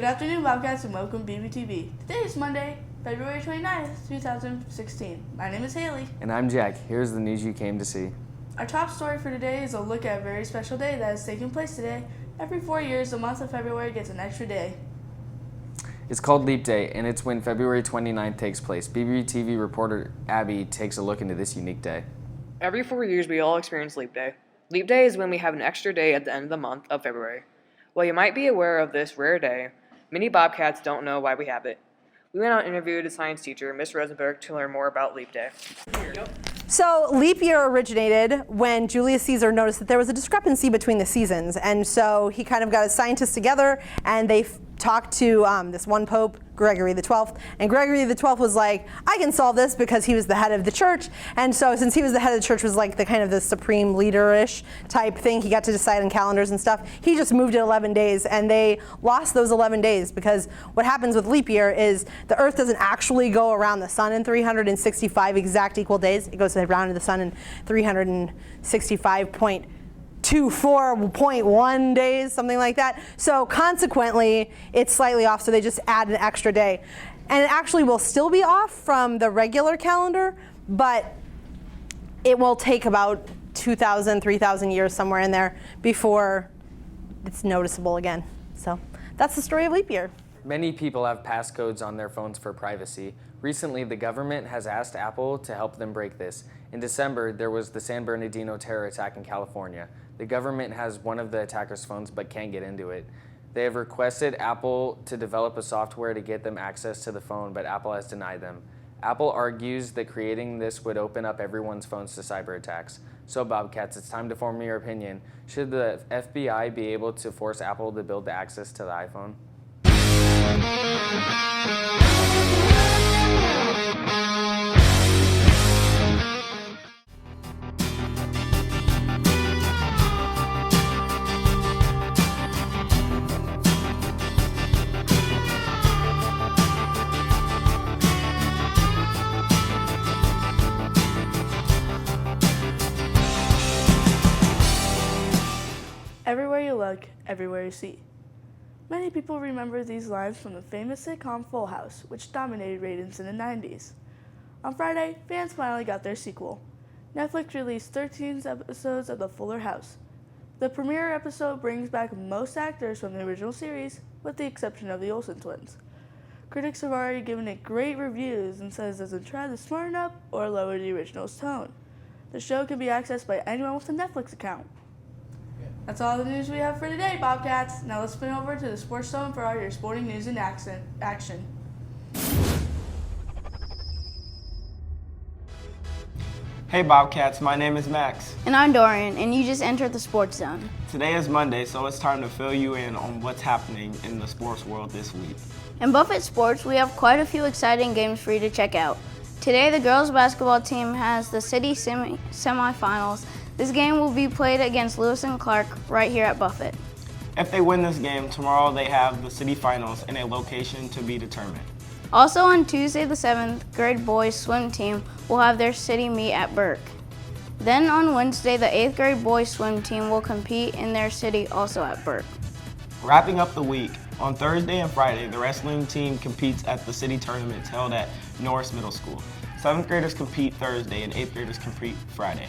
afternoon, Bobcats, and welcome to BBTV. Today is Monday, February 29th, 2016. My name is Haley. And I'm Jack. Here's the news you came to see. Our top story for today is a look at a very special day that is taking place today. Every 4 years, the month of February gets an extra day. It's called Leap Day, and it's when February 29th takes place. BBTV reporter Abby takes a look into this unique day. Every 4 years, we all experience Leap Day. Leap Day is when we have an extra day at the end of the month of February. While you might be aware of this rare day, many Bobcats don't know why we have it. We went out and interviewed a science teacher, Miss Rosenberg, to learn more about Leap Day. So leap year originated when Julius Caesar noticed that there was a discrepancy between the seasons, and so he kind of got his scientists together and they talked to this one pope, Gregory the 12th, and Gregory the 12th was like, I can solve this, because he was the head of the church. And so since he was the head of the church, was like the kind of the supreme leader-ish type thing, he got to decide on calendars and stuff. He just moved it 11 days, and they lost those 11 days because what happens with leap year is the Earth doesn't actually go around the sun in 365 exact equal days. It goes around the sun in 365.24.1 days, something like that. So consequently, it's slightly off, so they just add an extra day. And it actually will still be off from the regular calendar, but it will take about 2,000, 3,000 years somewhere in there before it's noticeable again. So that's the story of leap year. Many people have passcodes on their phones for privacy. Recently, the government has asked Apple to help them break this. In December, there was the San Bernardino terror attack in California. The government has one of the attackers' phones but can't get into it. They have requested Apple to develop a software to get them access to the phone, but Apple has denied them. Apple argues that creating this would open up everyone's phones to cyber attacks. So Bobcats, it's time to form your opinion. Should the FBI be able to force Apple to build the access to the iPhone? Everywhere you look, everywhere you see. Many people remember these lines from the famous sitcom Full House, which dominated ratings in the 90s. On Friday, fans finally got their sequel. Netflix released 13 episodes of The Fuller House. The premiere episode brings back most actors from the original series, with the exception of the Olsen twins. Critics have already given it great reviews and says it doesn't try to smarten up or lower the original's tone. The show can be accessed by anyone with a Netflix account. That's all the news we have for today, Bobcats. Now let's spin over to the Sports Zone for all your sporting news and action. Hey Bobcats, my name is Max. And I'm Dorian, and you just entered the Sports Zone. Today is Monday, so it's time to fill you in on what's happening in the sports world this week. In Buffett Sports, we have quite a few exciting games for you to check out. Today, the girls basketball team has the city semifinals. This game will be played against Lewis and Clark right here at Buffett. If they win this game, tomorrow they have the city finals in a location to be determined. Also on Tuesday the 7th grade boys swim team will have their city meet at Burke. Then on Wednesday, the 8th grade boys swim team will compete in their city also at Burke. Wrapping up the week, on Thursday and Friday, the wrestling team competes at the city tournaments held at Norris Middle School. 7th graders compete Thursday and 8th graders compete Friday.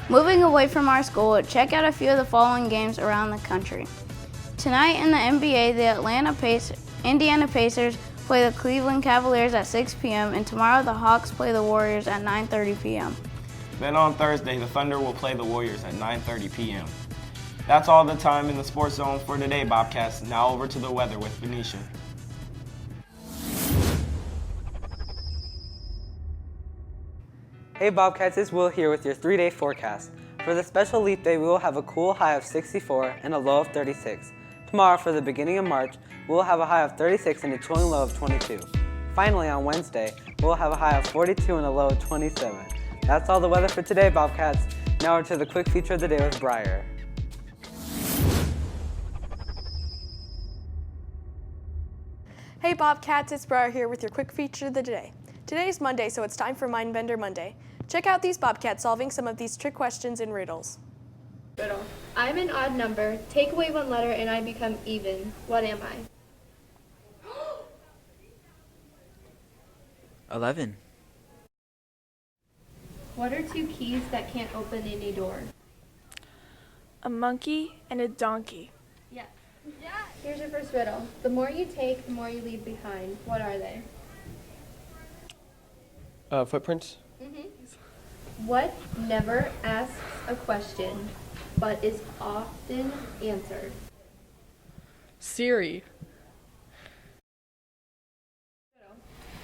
Moving away from our school, check out a few of the following games around the country. Tonight in the NBA, the Indiana Pacers play the Cleveland Cavaliers at 6 p.m. and tomorrow the Hawks play the Warriors at 9:30 p.m. Then on Thursday, the Thunder will play the Warriors at 9:30 p.m. That's all the time in the Sports Zone for today, Bobcats. Now over to the weather with Benicia. Hey Bobcats, it's Will here with your 3-day forecast. For the special leap day, we will have a cool high of 64 and a low of 36. Tomorrow, for the beginning of March, we will have a high of 36 and a chilling low of 22. Finally, on Wednesday, we will have a high of 42 and a low of 27. That's all the weather for today, Bobcats. Now we're to the quick feature of the day with Briar. Hey Bobcats, it's Briar here with your quick feature of the day. Today is Monday, so it's time for Mindbender Monday. Check out these Bobcats solving some of these trick questions and riddles. I'm an odd number. Take away one letter and I become even. What am I? 11. What are two keys that can't open any door? A monkey and a donkey. Yeah. Here's your first riddle. The more you take, the more you leave behind. What are they? Footprints. What never asks a question, but is often answered? Siri.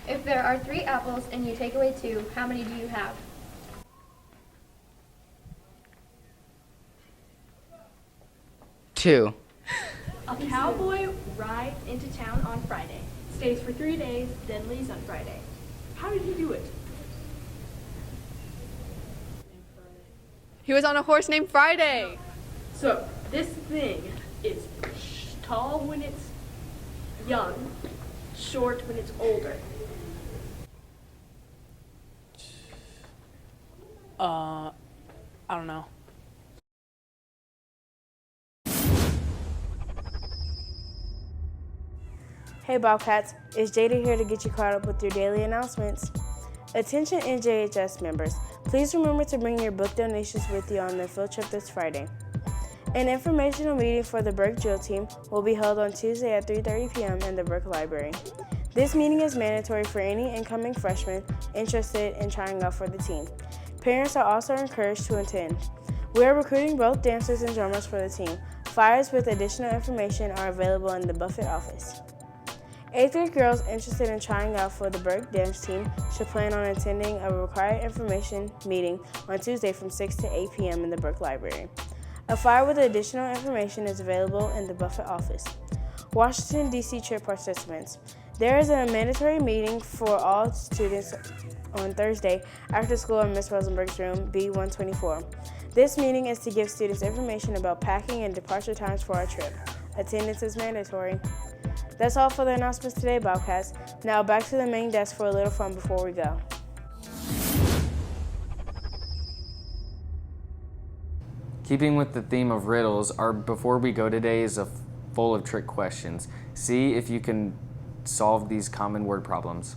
If there are 3 apples and you take away 2, how many do you have? Two. A cowboy rides into town on Friday, stays for 3 days, then leaves on Friday. How did he do it? He was on a horse named Friday. So, this thing is tall when it's young, short when it's older. I don't know. Hey Bobcats, it's Jada here to get you caught up with your daily announcements. Attention NJHS members, please remember to bring your book donations with you on the field trip this Friday. An informational meeting for the Burke drill team will be held on Tuesday at 3:30 p.m. in the Burke Library. This meeting is mandatory for any incoming freshmen interested in trying out for the team. Parents are also encouraged to attend. We are recruiting both dancers and drummers for the team. Flyers with additional information are available in the Buffett office. 8th grade girls interested in trying out for the Burke dance team should plan on attending a required information meeting on Tuesday from 6 to 8 p.m. in the Burke Library. A flyer with additional information is available in the Buffett office. Washington, D.C. trip participants. There is a mandatory meeting for all students on Thursday after school in Ms. Rosenberg's room, B124. This meeting is to give students information about packing and departure times for our trip. Attendance is mandatory. That's all for the announcements today, Bobcats. Now back to the main desk for a little fun before we go. Keeping with the theme of riddles, our Before We Go today is full of trick questions. See if you can solve these common word problems.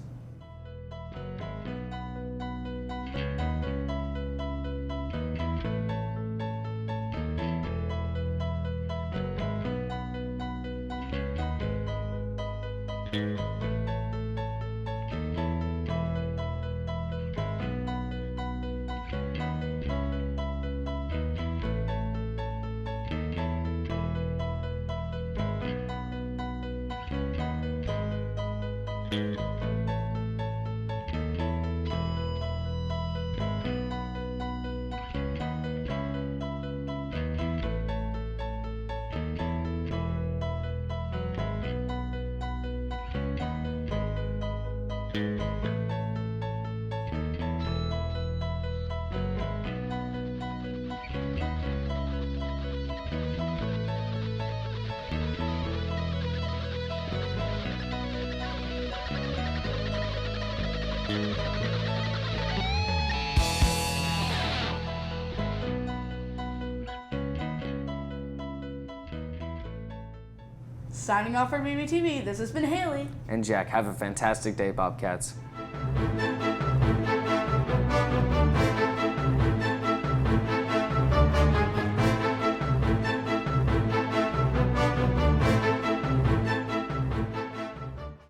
Signing off for BBTV, this has been Haley. And Jack, have a fantastic day, Bobcats.